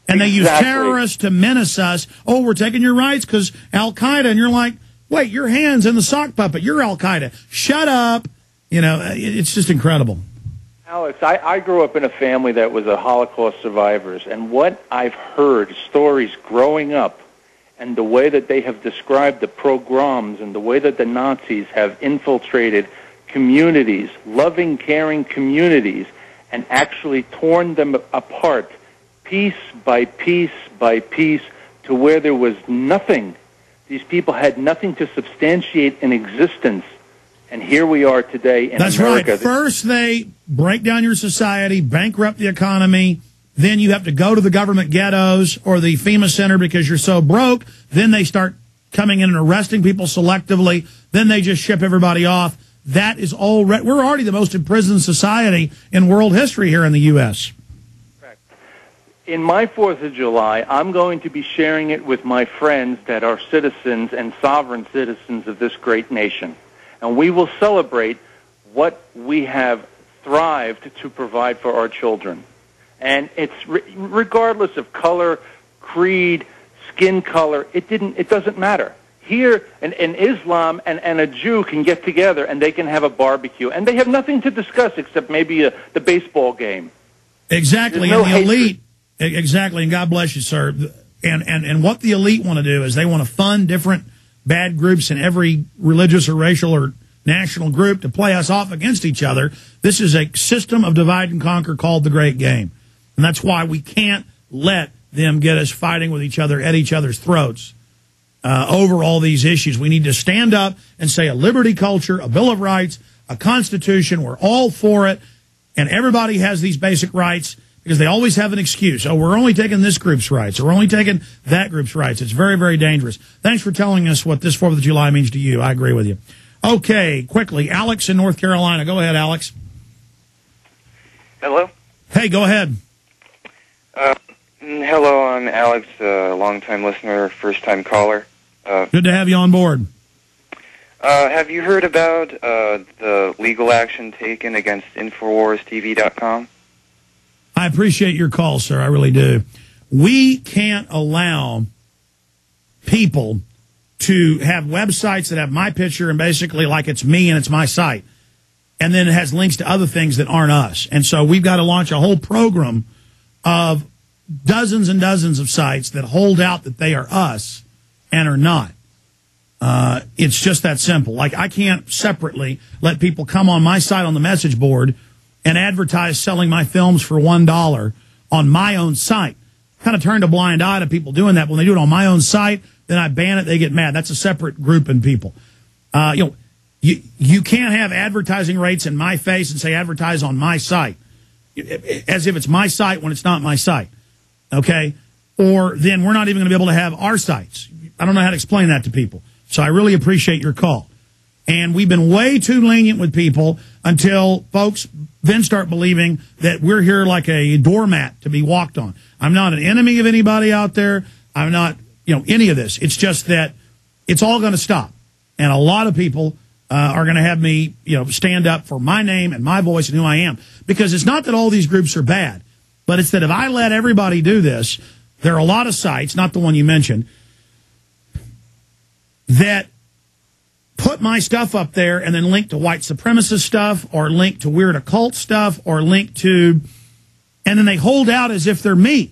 And they use terrorists to menace us. Oh, we're taking your rights because Al-Qaeda. And you're like, wait, your hand's in the sock puppet. You're Al-Qaeda. Shut up. You know, it's just incredible. Alex, I grew up in a family that was a Holocaust survivors. And what I've heard, stories growing up, and the way that they have described the pogroms and the way that the Nazis have infiltrated communities, loving, caring communities, and actually torn them apart piece by piece by piece to where there was nothing. These people had nothing to substantiate an existence. And here we are today in America. Right. First, they break down your society, bankrupt the economy. Then you have to go to the government ghettos or the FEMA center because you're so broke. Then they start coming in and arresting people selectively. Then they just ship everybody off. That is already, we're already the most imprisoned society in world history here in the U.S. Correct. In my 4th of July, I'm going to be sharing it with my friends that are citizens and sovereign citizens of this great nation. And we will celebrate what we have thrived to provide for our children. And it's regardless of color, creed, skin color, it doesn't matter. Here, an Islam and a Jew can get together and they can have a barbecue, and they have nothing to discuss except maybe the baseball game. Exactly, and the elite. Exactly, and God bless you, sir. And what the elite want to do is they want to fund different bad groups in every religious or racial or national group to play us off against each other. This is a system of divide and conquer called the Great Game, and that's why we can't let them get us fighting with each other at each other's throats. Over all these issues. We need to stand up and say a liberty culture, a Bill of Rights, a Constitution, we're all for it, and everybody has these basic rights because they always have an excuse. Oh, we're only taking this group's rights, or we're only taking that group's rights. It's very, very dangerous. Thanks for telling us what this 4th of July means to you. I agree with you. Okay, quickly, Alex in North Carolina. Go ahead, Alex. Hello? Hey, go ahead. Hello, I'm Alex, a long-time listener, first-time caller. Good to have you on board. Have you heard about the legal action taken against InfoWarsTV.com? I appreciate your call, sir. I really do. We can't allow people to have websites that have my picture and basically like it's me and it's my site. And then it has links to other things that aren't us. And so we've got to launch a whole program of dozens and dozens of sites that hold out that they are us and are not. It's just that simple. Like, I can't separately let people come on my site on the message board and advertise selling my films for $1 on my own site. Kind of turned a blind eye to people doing that. When they do it on my own site, then I ban it, they get mad. That's a separate group in people. You can't have advertising rates in my face and say advertise on my site as if it's my site when it's not my site. Okay? Or then we're not even going to be able to have our sites. I don't know how to explain that to people. So I really appreciate your call. And we've been way too lenient with people until folks then start believing that we're here like a doormat to be walked on. I'm not an enemy of anybody out there. I'm not, any of this. It's just that it's all going to stop. And a lot of people are going to have me, stand up for my name and my voice and who I am. Because it's not that all these groups are bad, but it's that if I let everybody do this, there are a lot of sites, not the one you mentioned, that put my stuff up there and then link to white supremacist stuff or link to weird occult stuff or link to, and then they hold out as if they're me.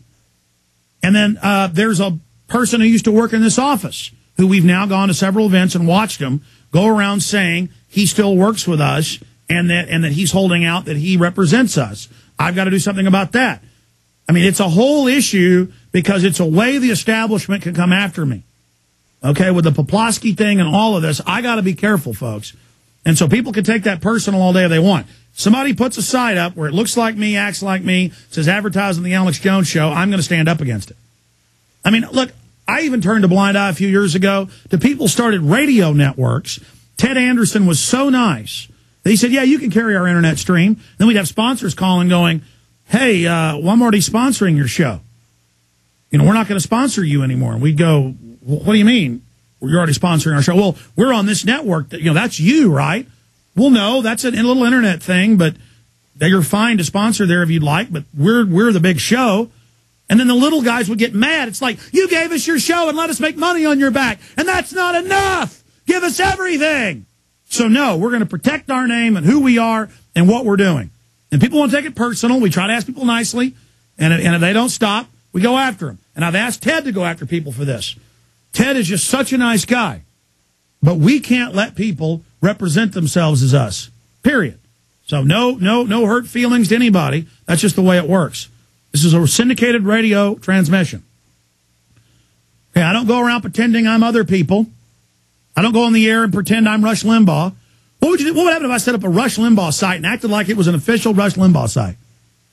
And then there's a person who used to work in this office who we've now gone to several events and watched him go around saying he still works with us and that he's holding out that he represents us. I've got to do something about that. I mean, it's a whole issue because it's a way the establishment can come after me. Okay, with the Poplawski thing and all of this, I got to be careful, folks. And so people can take that personal all day if they want. Somebody puts a site up where it looks like me, acts like me, says advertise on the Alex Jones Show, I'm going to stand up against it. I mean, look, I even turned a blind eye a few years ago to people started radio networks. Ted Anderson was so nice. He said, yeah, you can carry our internet stream. Then we'd have sponsors calling going, hey, well, I'm already sponsoring your show. We're not going to sponsor you anymore. And we'd go, what do you mean? You're already sponsoring our show. Well, we're on this network. That's you, right? Well, no, that's a little internet thing, but you're fine to sponsor there if you'd like, but we're the big show. And then the little guys would get mad. It's like, you gave us your show and let us make money on your back. And that's not enough. Give us everything. So, no, we're going to protect our name and who we are and what we're doing. And people won't take it personal. We try to ask people nicely. And if they don't stop, we go after them. And I've asked Ted to go after people for this. Ted is just such a nice guy. But we can't let people represent themselves as us, period. So no hurt feelings to anybody. That's just the way it works. This is a syndicated radio transmission. Okay, I don't go around pretending I'm other people. I don't go on the air and pretend I'm Rush Limbaugh. What would happen if I set up a Rush Limbaugh site and acted like it was an official Rush Limbaugh site?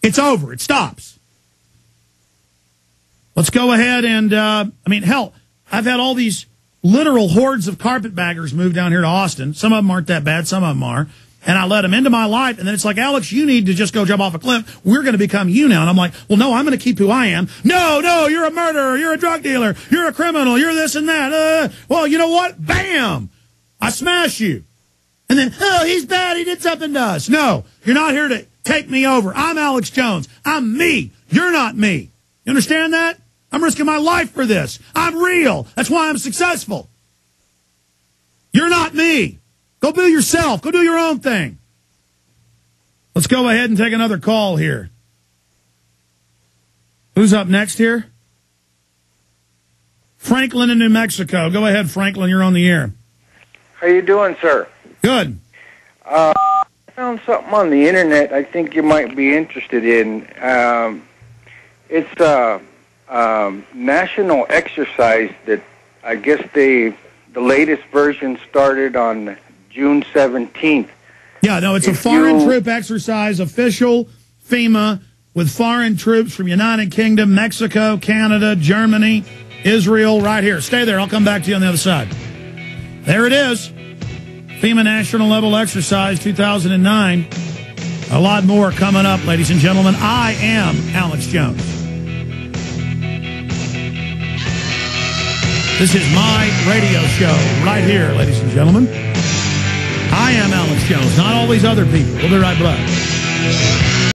It's over. It stops. Let's go ahead and, hell, I've had all these literal hordes of carpetbaggers move down here to Austin. Some of them aren't that bad. Some of them are. And I let them into my life. And then it's like, Alex, you need to just go jump off a cliff. We're going to become you now. And I'm like, well, no, I'm going to keep who I am. No, you're a murderer. You're a drug dealer. You're a criminal. You're this and that. Well, you know what? Bam! I smash you. And then, oh, he's bad. He did something to us. No, you're not here to take me over. I'm Alex Jones. I'm me. You're not me. You understand that? I'm risking my life for this. I'm real. That's why I'm successful. You're not me. Go be yourself. Go do your own thing. Let's go ahead and take another call here. Who's up next here? Franklin in New Mexico. Go ahead, Franklin. You're on the air. How you doing, sir? Good. I found something on the internet I think you might be interested in. It's a national exercise that I guess the latest version started on June 17th. Yeah, no, it's a foreign troop exercise, official FEMA, with foreign troops from United Kingdom, Mexico, Canada, Germany, Israel, right here. Stay there. I'll come back to you on the other side. There it is. FEMA National Level Exercise 2009. A lot more coming up, ladies and gentlemen. I am Alex Jones. This is my radio show right here, ladies and gentlemen. I am Alex Jones, not all these other people. We'll be right back.